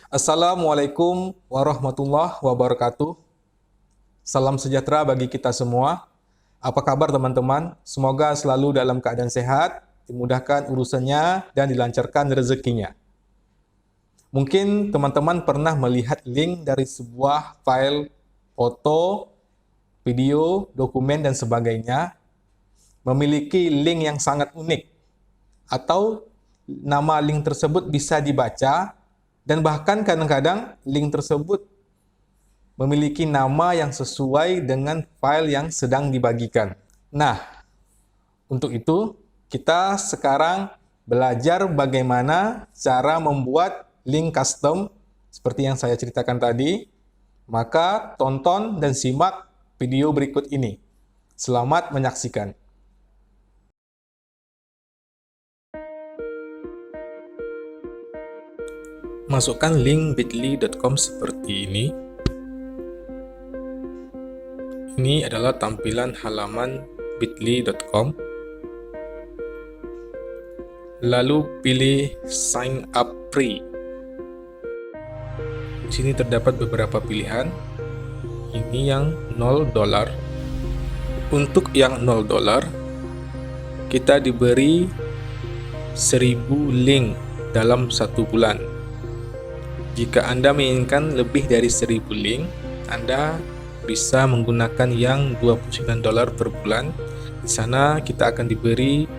Assalamualaikum warahmatullahi wabarakatuh. Salam sejahtera bagi kita semua. Apa kabar teman-teman? Semoga selalu dalam keadaan sehat, dimudahkan urusannya, dan dilancarkan rezekinya. Mungkin teman-teman pernah melihat link dari sebuah file foto, video, dokumen, dan sebagainya, memiliki link yang sangat unik, atau nama link tersebut bisa dibaca, dan bahkan kadang-kadang link tersebut memiliki nama yang sesuai dengan file yang sedang dibagikan. Nah, untuk itu kita sekarang belajar bagaimana cara membuat link custom seperti yang saya ceritakan tadi. Maka tonton dan simak video berikut ini. Selamat menyaksikan. Masukkan link bit.ly.com seperti ini. Ini adalah tampilan halaman bit.ly.com. Lalu pilih sign up free. Di sini terdapat beberapa pilihan. Ini yang $0. Untuk yang $0, kita diberi 1000 link dalam 1 bulan. Jika Anda menginginkan lebih dari 1000 link, Anda bisa menggunakan yang $29 per bulan. Di sana kita akan diberi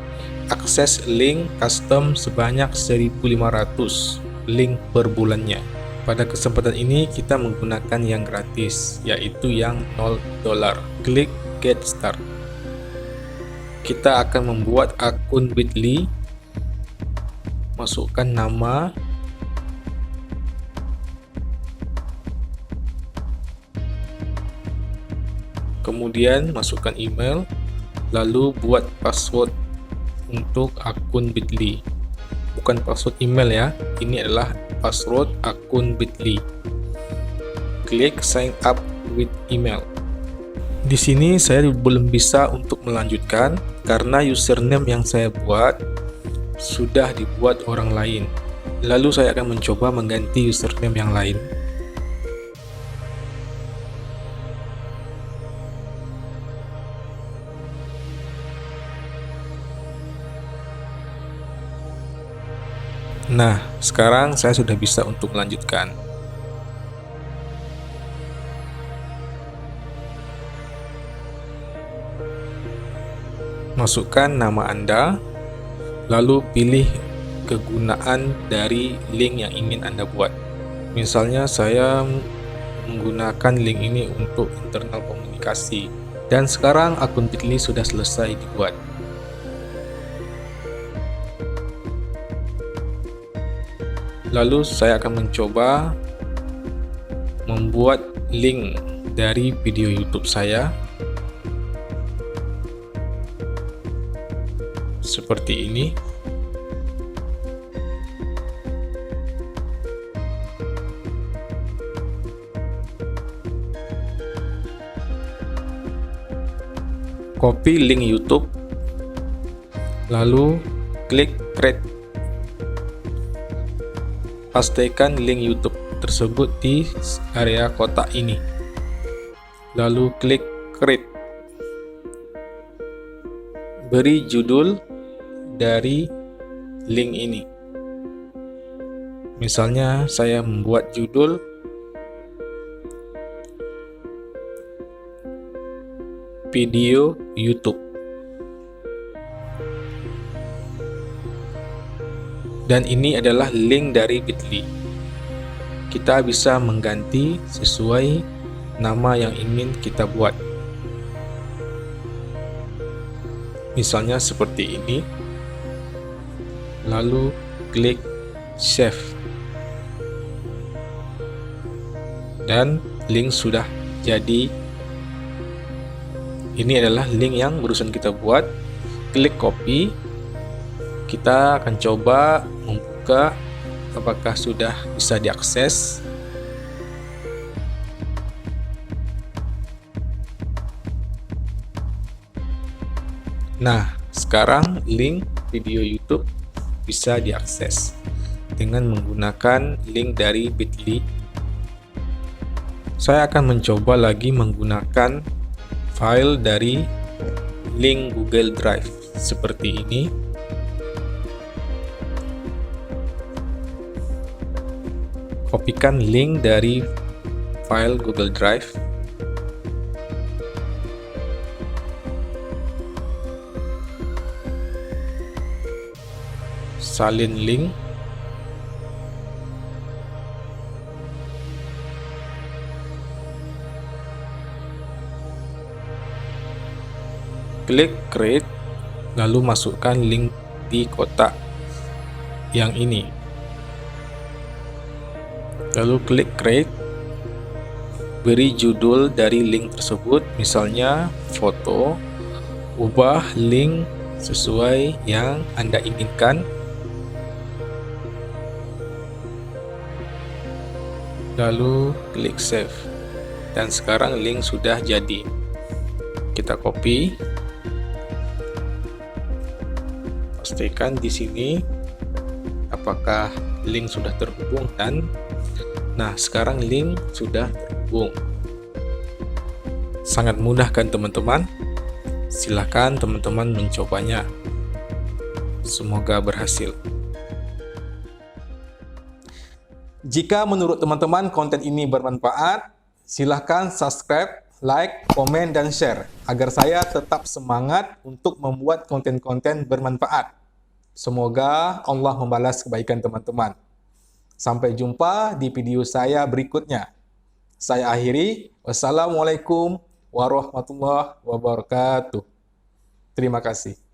akses link custom sebanyak 1500 link per bulannya. Pada kesempatan ini kita menggunakan yang gratis, yaitu yang $0. Klik Get Start. Kita akan membuat akun Bitly. Masukkan nama, kemudian masukkan email, lalu buat password untuk akun Bitly. Bukan password email ya, ini adalah password akun Bitly. Klik sign up with email. Di sini saya belum bisa untuk melanjutkan karena username yang saya buat sudah dibuat orang lain. Lalu saya akan mencoba mengganti username yang lain. Nah, sekarang saya sudah bisa untuk melanjutkan. Masukkan nama Anda, lalu pilih kegunaan dari link yang ingin Anda buat. Misalnya saya menggunakan link ini untuk internal komunikasi, dan sekarang akun Bitly sudah selesai dibuat. Lalu saya akan mencoba membuat link dari video YouTube saya seperti ini. Copy link YouTube, lalu klik create. Pastikan link YouTube tersebut di area kotak ini. Lalu klik create. Beri judul dari link ini. Misalnya saya membuat judul video YouTube. Dan ini adalah link dari Bitly. Kita bisa mengganti sesuai nama yang ingin kita buat. Misalnya seperti ini. Lalu klik save. Dan link sudah jadi. Ini adalah link yang barusan kita buat. Klik copy. Kita akan coba membuka apakah sudah bisa diakses. Nah, sekarang link video YouTube bisa diakses. dengan menggunakan link dari Bitly. Saya akan mencoba lagi menggunakan file dari link Google Drive seperti ini. Kopikan link dari file Google Drive. Salin link. Klik create, lalu masukkan link di kotak yang ini. Lalu klik create, beri judul dari link tersebut, misalnya foto, ubah link sesuai yang Anda inginkan. Lalu klik save. Dan sekarang link sudah jadi. Kita copy. Pastikan di sini apakah link sudah terhubung, dan nah, sekarang link sudah terhubung. Sangat mudah kan teman-teman? Silahkan teman-teman mencobanya. Semoga berhasil. Jika menurut teman-teman konten ini bermanfaat, silahkan subscribe, like, komen, dan share agar saya tetap semangat untuk membuat konten-konten bermanfaat. Semoga Allah membalas kebaikan teman-teman. Sampai jumpa di video saya berikutnya. Saya akhiri. Wassalamualaikum warahmatullahi wabarakatuh. Terima kasih.